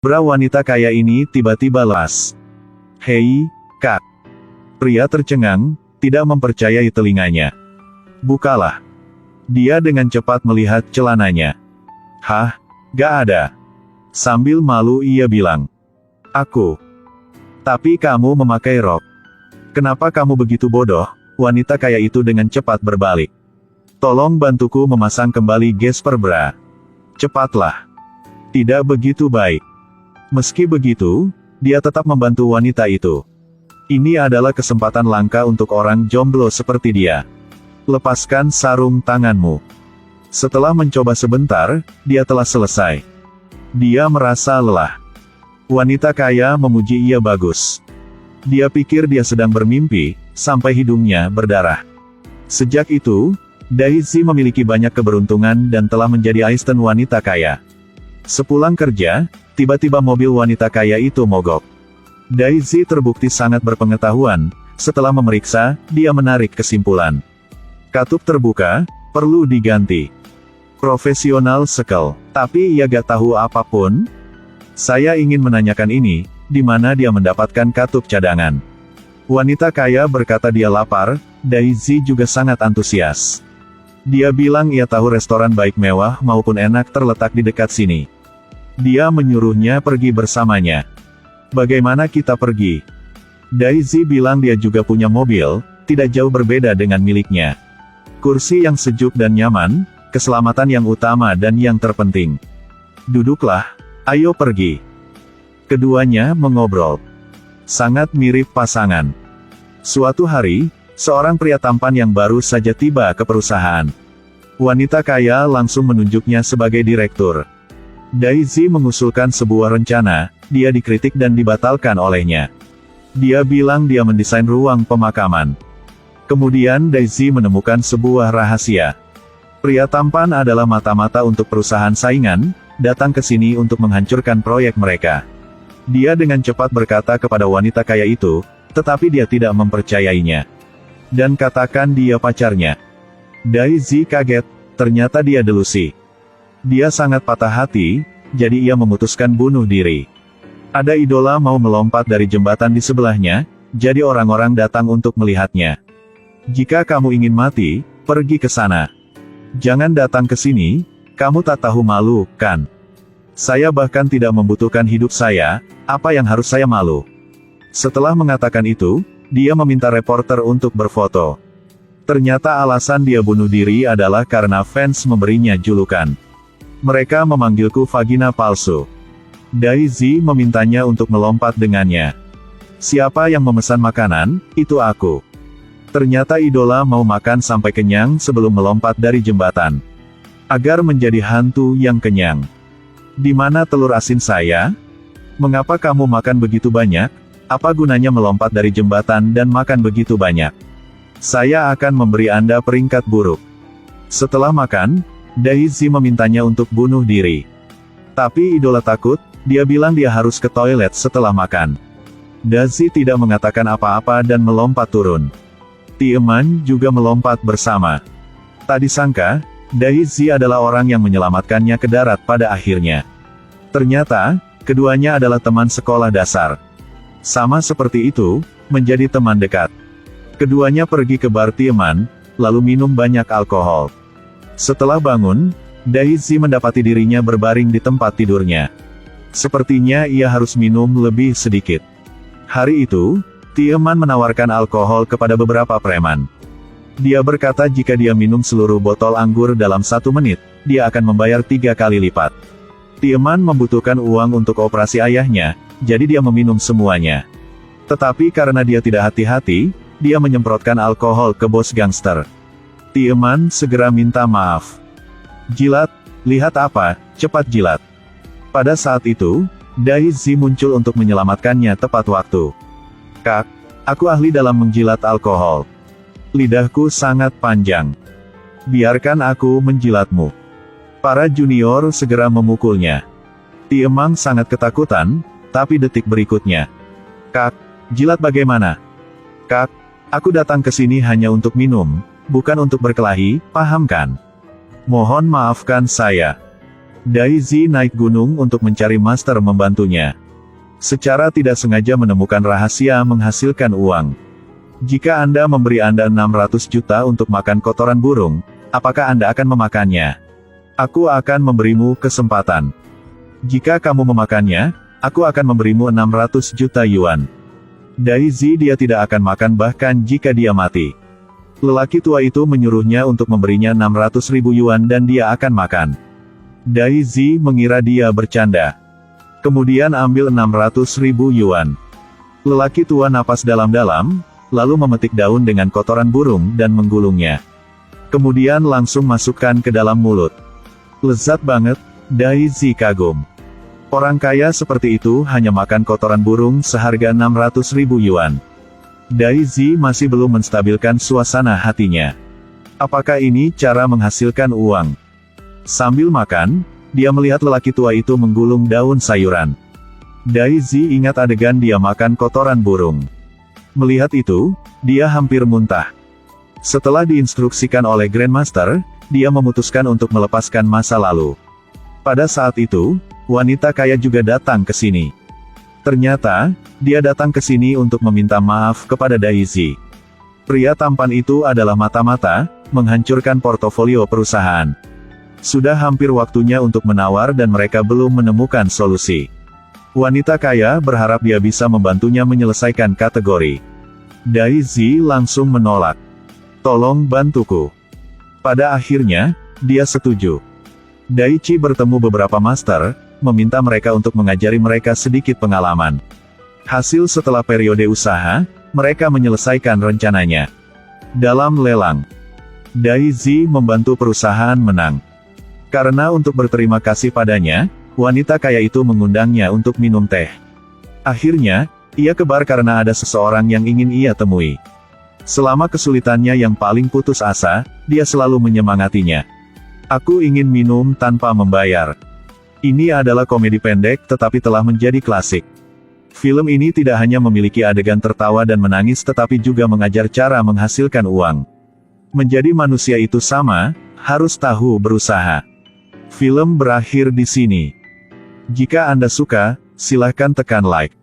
Bra wanita kaya ini tiba-tiba lepas. "Hei, Kak." Pria tercengang, tidak mempercayai telinganya. "Bukalah." Dia dengan cepat melihat celananya. "Hah? Gak ada." Sambil malu ia bilang. "Aku." "Tapi kamu memakai rok. Kenapa kamu begitu bodoh?" Wanita kaya itu dengan cepat berbalik. "Tolong bantuku memasang kembali gesper bra. Cepatlah." Tidak begitu baik. Meski begitu, dia tetap membantu wanita itu. Ini adalah kesempatan langka untuk orang jomblo seperti dia. "Lepaskan sarung tanganmu." Setelah mencoba sebentar, dia telah selesai. Dia merasa lelah. Wanita kaya memuji ia bagus. Dia pikir dia sedang bermimpi, sampai hidungnya berdarah. Sejak itu, Daisy memiliki banyak keberuntungan dan telah menjadi asisten wanita kaya. Sepulang kerja, tiba-tiba mobil wanita kaya itu mogok. Daisy terbukti sangat berpengetahuan. Setelah memeriksa, dia menarik kesimpulan. Katup terbuka, perlu diganti. Profesional sekel. Tapi ia gak tahu apapun. "Saya ingin menanyakan ini, di mana dia mendapatkan katup cadangan?" Wanita kaya berkata dia lapar. Daisy juga sangat antusias. Dia bilang ia tahu restoran baik mewah maupun enak terletak di dekat sini. Dia menyuruhnya pergi bersamanya. "Bagaimana kita pergi?" Daisy bilang dia juga punya mobil, tidak jauh berbeda dengan miliknya. "Kursi yang sejuk dan nyaman, keselamatan yang utama dan yang terpenting. Duduklah, ayo pergi." Keduanya mengobrol. Sangat mirip pasangan. Suatu hari, seorang pria tampan yang baru saja tiba ke perusahaan. Wanita kaya langsung menunjuknya sebagai direktur. Daisy mengusulkan sebuah rencana, dia dikritik dan dibatalkan olehnya. Dia bilang dia mendesain ruang pemakaman. Kemudian Daisy menemukan sebuah rahasia. Pria tampan adalah mata-mata untuk perusahaan saingan, datang ke sini untuk menghancurkan proyek mereka. Dia dengan cepat berkata kepada wanita kaya itu, tetapi dia tidak mempercayainya. Dan katakan dia pacarnya. Daisy kaget, ternyata dia delusi. Dia sangat patah hati, jadi ia memutuskan bunuh diri. Ada idola mau melompat dari jembatan di sebelahnya, jadi orang-orang datang untuk melihatnya. "Jika kamu ingin mati, pergi ke sana. Jangan datang ke sini, kamu tak tahu malu, kan? Saya bahkan tidak membutuhkan hidup saya, apa yang harus saya malu?" Setelah mengatakan itu, dia meminta reporter untuk berfoto. Ternyata alasan dia bunuh diri adalah karena fans memberinya julukan. "Mereka memanggilku vagina palsu." Daisy memintanya untuk melompat dengannya. "Siapa yang memesan makanan? Itu aku." Ternyata idola mau makan sampai kenyang sebelum melompat dari jembatan. Agar menjadi hantu yang kenyang. "Di mana telur asin saya? Mengapa kamu makan begitu banyak? Apa gunanya melompat dari jembatan dan makan begitu banyak? Saya akan memberi Anda peringkat buruk." Setelah makan, Daisy memintanya untuk bunuh diri. Tapi idola takut, dia bilang dia harus ke toilet setelah makan. Daisy tidak mengatakan apa-apa dan melompat turun. Tiemann juga melompat bersama. Tak disangka, Daisy adalah orang yang menyelamatkannya ke darat pada akhirnya. Ternyata, keduanya adalah teman sekolah dasar. Sama seperti itu, menjadi teman dekat. Keduanya pergi ke bar Tiemann, lalu minum banyak alkohol. Setelah bangun, Daisy mendapati dirinya berbaring di tempat tidurnya. Sepertinya ia harus minum lebih sedikit. Hari itu, Tiemann menawarkan alkohol kepada beberapa preman. Dia berkata jika dia minum seluruh botol anggur dalam 1 menit, dia akan membayar 3 kali lipat. Tiemann membutuhkan uang untuk operasi ayahnya, jadi dia meminum semuanya. Tetapi karena dia tidak hati-hati, dia menyemprotkan alkohol ke bos gangster. Tiemann segera minta maaf. "Jilat, lihat apa, cepat jilat." Pada saat itu, Daisy muncul untuk menyelamatkannya tepat waktu. "Kak, aku ahli dalam menjilat alkohol. Lidahku sangat panjang. Biarkan aku menjilatmu." Para junior segera memukulnya. Tiemann sangat ketakutan, tapi detik berikutnya. "Kak, jilat bagaimana?" "Kak, aku datang ke sini hanya untuk minum, bukan untuk berkelahi, paham kan? Mohon maafkan saya." Daisy naik gunung untuk mencari master membantunya. Secara tidak sengaja menemukan rahasia menghasilkan uang. Jika Anda memberi Anda 600 juta untuk makan kotoran burung, apakah Anda akan memakannya? Aku akan memberimu kesempatan. Jika kamu memakannya, aku akan memberimu 600 juta yuan. Daisy dia tidak akan makan bahkan jika dia mati. Lelaki tua itu menyuruhnya untuk memberinya 600.000 yuan dan dia akan makan. Daisy mengira dia bercanda. Kemudian ambil 600.000 yuan. Lelaki tua napas dalam-dalam, lalu memetik daun dengan kotoran burung dan menggulungnya. Kemudian langsung masukkan ke dalam mulut. Lezat banget, Daisy kagum. Orang kaya seperti itu hanya makan kotoran burung seharga 600.000 yuan. Daisy masih belum menstabilkan suasana hatinya. Apakah ini cara menghasilkan uang? Sambil makan, dia melihat lelaki tua itu menggulung daun sayuran. Daisy ingat adegan dia makan kotoran burung. Melihat itu, dia hampir muntah. Setelah diinstruksikan oleh Grandmaster, dia memutuskan untuk melepaskan masa lalu. Pada saat itu, wanita kaya juga datang ke sini. Ternyata, dia datang ke sini untuk meminta maaf kepada Daisy. Pria tampan itu adalah mata-mata, menghancurkan portofolio perusahaan. Sudah hampir waktunya untuk menawar dan mereka belum menemukan solusi. Wanita kaya berharap dia bisa membantunya menyelesaikan kategori. Daisy langsung menolak. Tolong bantuku. Pada akhirnya, dia setuju. Daichi bertemu beberapa master, meminta mereka untuk mengajari mereka sedikit pengalaman. Hasil setelah periode usaha, mereka menyelesaikan rencananya. Dalam lelang, Daisy membantu perusahaan menang. Karena untuk berterima kasih padanya, wanita kaya itu mengundangnya untuk minum teh. Akhirnya, ia ke bar karena ada seseorang yang ingin ia temui. Selama kesulitannya yang paling putus asa, dia selalu menyemangatinya. Aku ingin minum tanpa membayar. Ini adalah komedi pendek tetapi telah menjadi klasik. Film ini tidak hanya memiliki adegan tertawa dan menangis tetapi juga mengajar cara menghasilkan uang. Menjadi manusia itu sama, harus tahu berusaha. Film berakhir di sini. Jika Anda suka, silahkan tekan like.